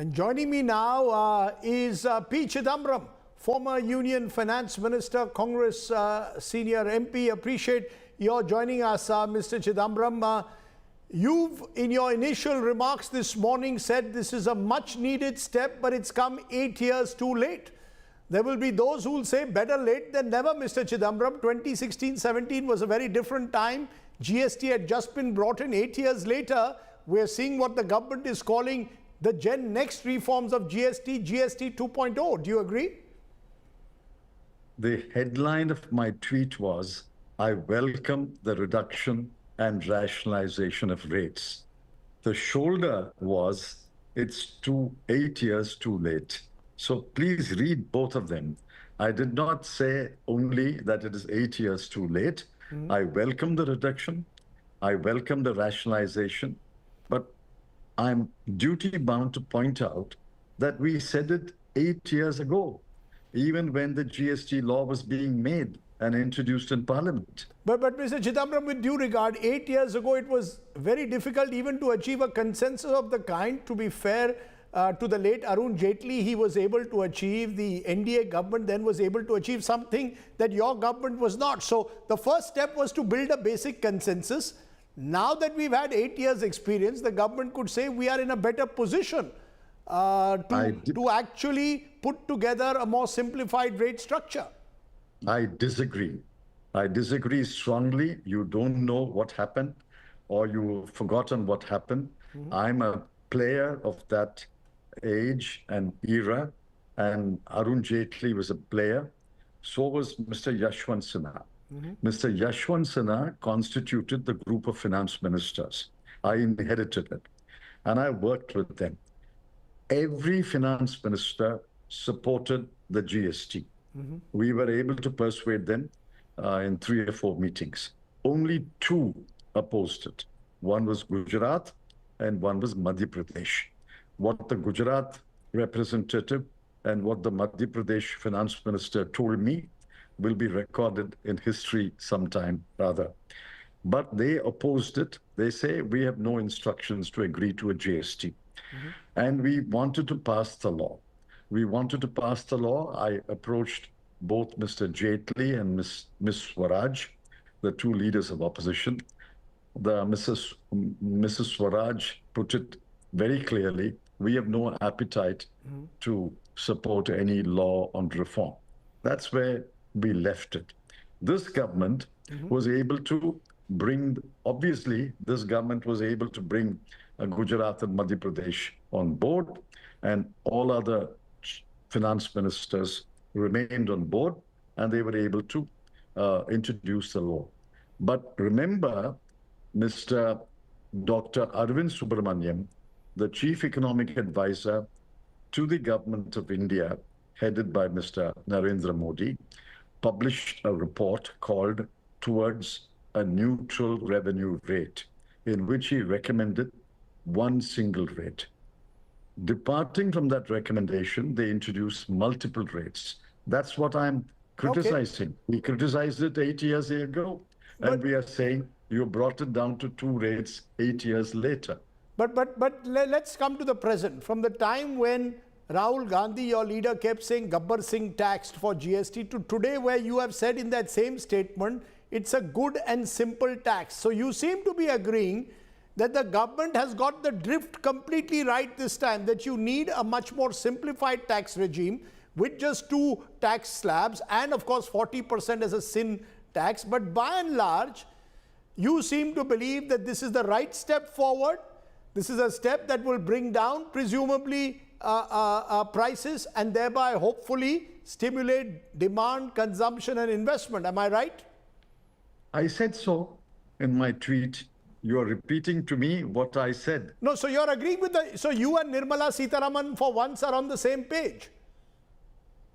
And joining me now is P. Chidambaram, former Union Finance Minister, Congress senior MP. Appreciate your joining us, Mr. Chidambaram. You've, in your initial remarks this morning, said this is a much-needed step, but it's come 8 years too late. There will be those who will say better late than never, Mr. Chidambaram. 2016-17 was a very different time. GST had just been brought in. 8 years later, we're seeing what the government is calling the Gen Next reforms of GST, GST 2.0. Do you agree? The headline of my tweet was, I welcome the reduction and rationalization of rates. The shoulder was, it's 8 years too late. So please read both of them. I did not say only that it is 8 years too late. I welcome the reduction. I welcome the rationalization. But I'm duty bound to point out that we said it 8 years ago, even when the GST law was being made and introduced in Parliament. But Mr. Chidambaram, with due regard, 8 years ago, it was very difficult even to achieve a consensus of the kind. To be fair to the late Arun Jaitley, he was able to achieve, the NDA government then was able to achieve something that your government was not. So the first step was to build a basic consensus. Now that we've had 8 years experience, the government could say we are in a better position to actually put together a more simplified rate structure. I disagree. I disagree strongly. You don't know what happened, or you've forgotten what happened. I'm a player of that age and era, and Arun Jaitley was a player. So was Mr. Yashwant Sinha. Mr. Yashwant Sinha constituted the group of finance ministers. I inherited it, and I worked with them. Every finance minister supported the GST. We were able to persuade them in 3 or 4 meetings. Only 2 opposed it. One was Gujarat and one was Madhya Pradesh. What the Gujarat representative and what the Madhya Pradesh finance minister told me will be recorded in history sometime rather. But they opposed it. They say we have no instructions to agree to a GST. And we wanted to pass the law. We wanted to pass the law. I approached both Mr. Jaitley and Ms. Swaraj, the 2 leaders of opposition. Mrs. Swaraj put it very clearly, we have no appetite to support any law on reform. That's where we left it. This government was able to bring, obviously, this government was able to bring Gujarat and Madhya Pradesh on board, and all other finance ministers remained on board, and they were able to introduce the law. But remember, Mr. Dr. Arvind Subramanian, the chief economic advisor to the government of India, headed by Mr. Narendra Modi, published a report called Towards a Neutral Revenue Rate, in which he recommended one single rate. Departing from that recommendation, they introduced multiple rates. That's what I'm criticizing. Okay. We criticized it 8 years ago, and we are saying you brought it down to 2 rates 8 years later. But let's come to the present. From the time when Rahul Gandhi, your leader, kept saying Gabbar Singh taxed for GST, to today where you have said in that same statement, it's a good and simple tax. So you seem to be agreeing that the government has got the drift completely right this time, that you need a much more simplified tax regime with just 2 tax slabs and of course 40% as a sin tax. But by and large, you seem to believe that this is the right step forward. This is a step that will bring down presumably prices and thereby hopefully stimulate demand, consumption and investment. Am I right? I said so in my tweet. You are repeating to me what I said. No, so you're agreeing with so you and Nirmala Sitharaman for once are on the same page.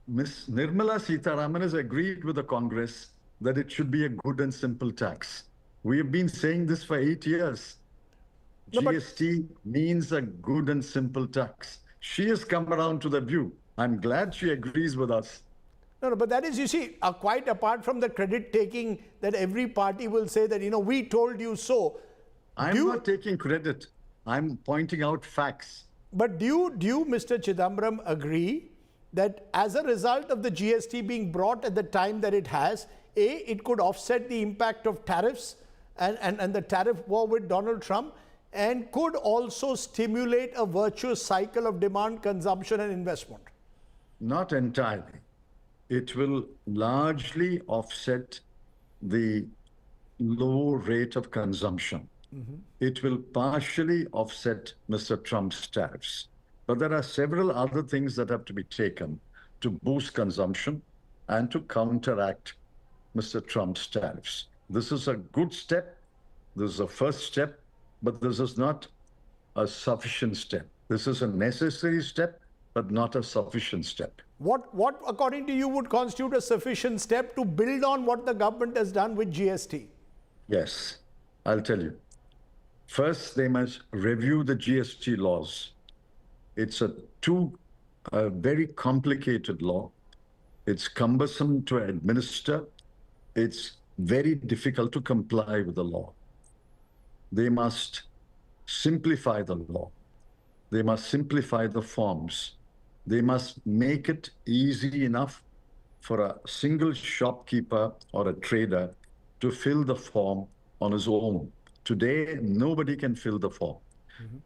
Ms. Nirmala Sitharaman has agreed with the Congress that it should be a good and simple tax. We have been saying this for 8 years. No, GST means a good and simple tax. She has come around to the view. I'm glad she agrees with us. No, but that is, you see, quite apart from the credit taking that every party will say that, you know, we told you so. I'm not taking credit. I'm pointing out facts. But do you, Mr. Chidambaram, agree that as a result of the GST being brought at the time that it has, A, it could offset the impact of tariffs and the tariff war with Donald Trump, and could also stimulate a virtuous cycle of demand, consumption, and investment? Not entirely. It will largely offset the low rate of consumption. It will partially offset Mr. Trump's tariffs. But there are several other things that have to be taken to boost consumption and to counteract Mr. Trump's tariffs. This is a good step. This is a first step, but this is not a sufficient step. This is a necessary step, but not a sufficient step. What, according to you, would constitute a sufficient step to build on what the government has done with GST? Yes, I'll tell you. First, they must review the GST laws. It's a very complicated law. It's cumbersome to administer. It's very difficult to comply with the law. They must simplify the law. They must simplify the forms. They must make it easy enough for a single shopkeeper or a trader to fill the form on his own. Today, nobody can fill the form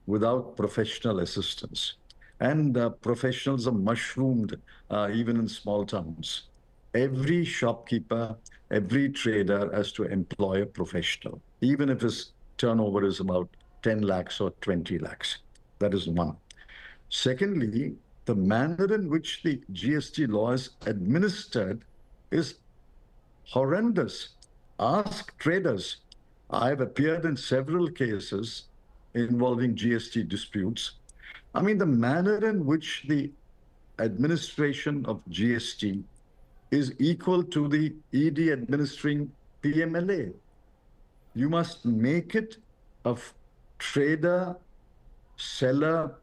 without professional assistance. And professionals are mushroomed even in small towns. Every shopkeeper, every trader has to employ a professional, even if his turnover is about 10 lakhs or 20 lakhs. That is one. Secondly, the manner in which the GST law is administered is horrendous. Ask traders. I've appeared in several cases involving GST disputes. I mean, the manner in which the administration of GST is equal to the ED administering PMLA. You must make it a trader, seller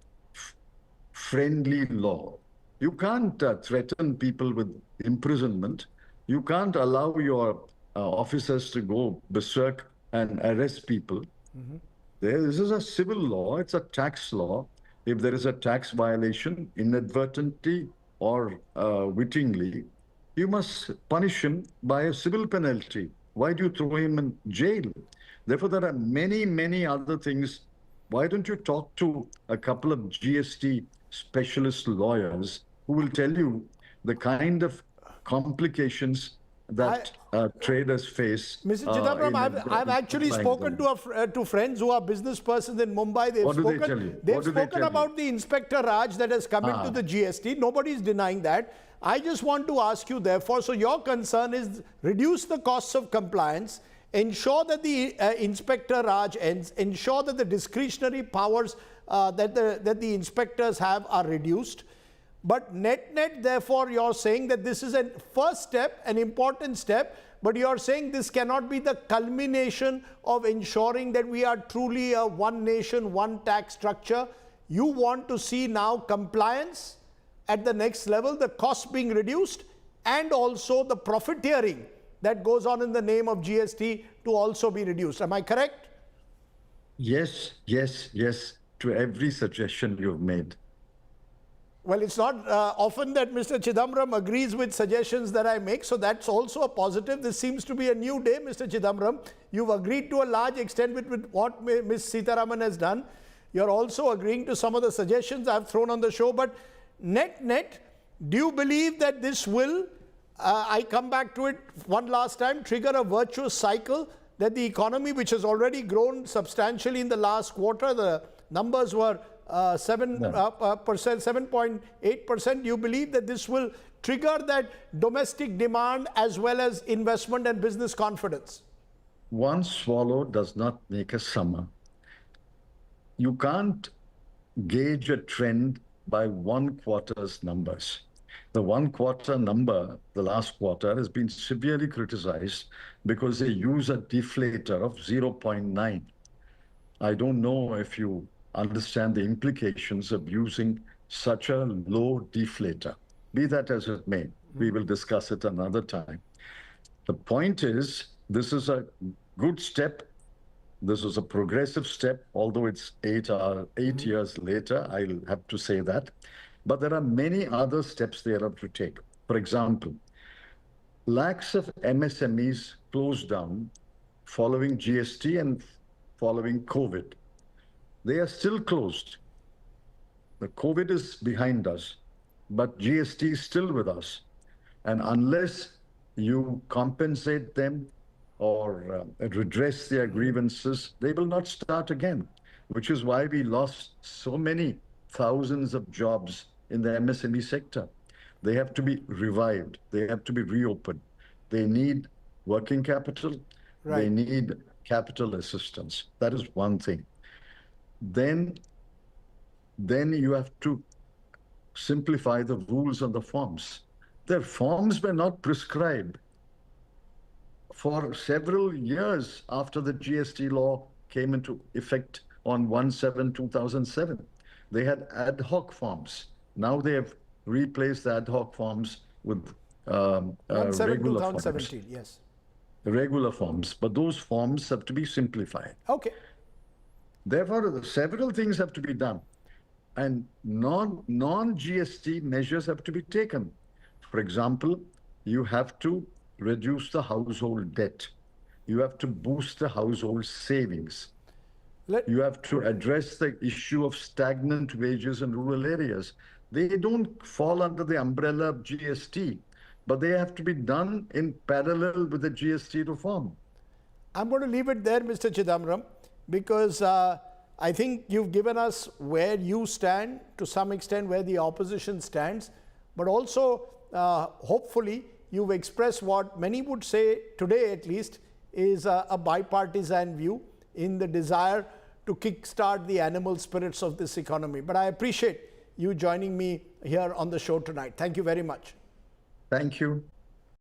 friendly law. You can't threaten people with imprisonment. You can't allow your officers to go berserk and arrest people. This is a civil law. It's a tax law. If there is a tax violation, inadvertently or wittingly, you must punish him by a civil penalty. Why do you throw him in jail? Therefore, there are many, many other things. Why don't you talk to a couple of GST specialist lawyers who will tell you the kind of complications that traders face? Mr. Chidambaram, I've actually spoken to friends who are business persons in Mumbai. What do they tell you? They've spoken about the Inspector Raj that has come into the GST. Nobody's denying that. I just want to ask you, therefore, so your concern is reduce the costs of compliance, ensure that the Inspector Raj ends, ensure that the discretionary powers that the inspectors have are reduced. But net, therefore, you're saying that this is a first step, an important step, but you're saying this cannot be the culmination of ensuring that we are truly a one nation, one tax structure. You want to see now compliance at the next level, the costs being reduced, and also the profiteering that goes on in the name of GST to also be reduced. Am I correct? Yes, yes, yes, to every suggestion you've made. Well, it's not often that Mr. Chidambaram agrees with suggestions that I make, so that's also a positive. This seems to be a new day, Mr. Chidambaram. You've agreed to a large extent with what Ms. Sitharaman has done. You're also agreeing to some of the suggestions I've thrown on the show, but net, do you believe that this will, I come back to it one last time, trigger a virtuous cycle that the economy, which has already grown substantially in the last quarter, the numbers were 7.8%. Do you believe that this will trigger that domestic demand as well as investment and business confidence? One swallow does not make a summer. You can't gauge a trend by one quarter's numbers. The one quarter number, the last quarter, has been severely criticized because they use a deflator of 0.9. I don't know if you understand the implications of using such a low deflator. Be that as it may, we will discuss it another time. The point is, this is a good step This was a progressive step, although it's 8 years later, I'll have to say that. But there are many other steps they have to take. For example, lakhs of MSMEs closed down following GST and following COVID. They are still closed. The COVID is behind us, but GST is still with us. And unless you compensate them or redress their grievances, they will not start again, which is why we lost so many thousands of jobs in the MSME sector. They have to be revived. They have to be reopened. They need working capital. Right. They need capital assistance. That is one thing. Then you have to simplify the rules and the forms. Their forms were not prescribed for several years after the GST law came into effect on 1/7/2007. They had ad hoc forms. Now they have replaced the ad hoc forms with 1/7/2017, yes. Regular forms, but those forms have to be simplified. Okay. Therefore, several things have to be done. And non-GST measures have to be taken. For example, you have to reduce the household debt. You have to boost the household savings. You have to address the issue of stagnant wages in rural areas. They don't fall under the umbrella of GST, but they have to be done in parallel with the GST reform. I'm going to leave it there, Mr. Chidambaram, because I think you've given us where you stand, to some extent where the opposition stands, but also hopefully you've expressed what many would say today at least is a bipartisan view in the desire to kickstart the animal spirits of this economy. But I appreciate you joining me here on the show tonight. Thank you very much. Thank you.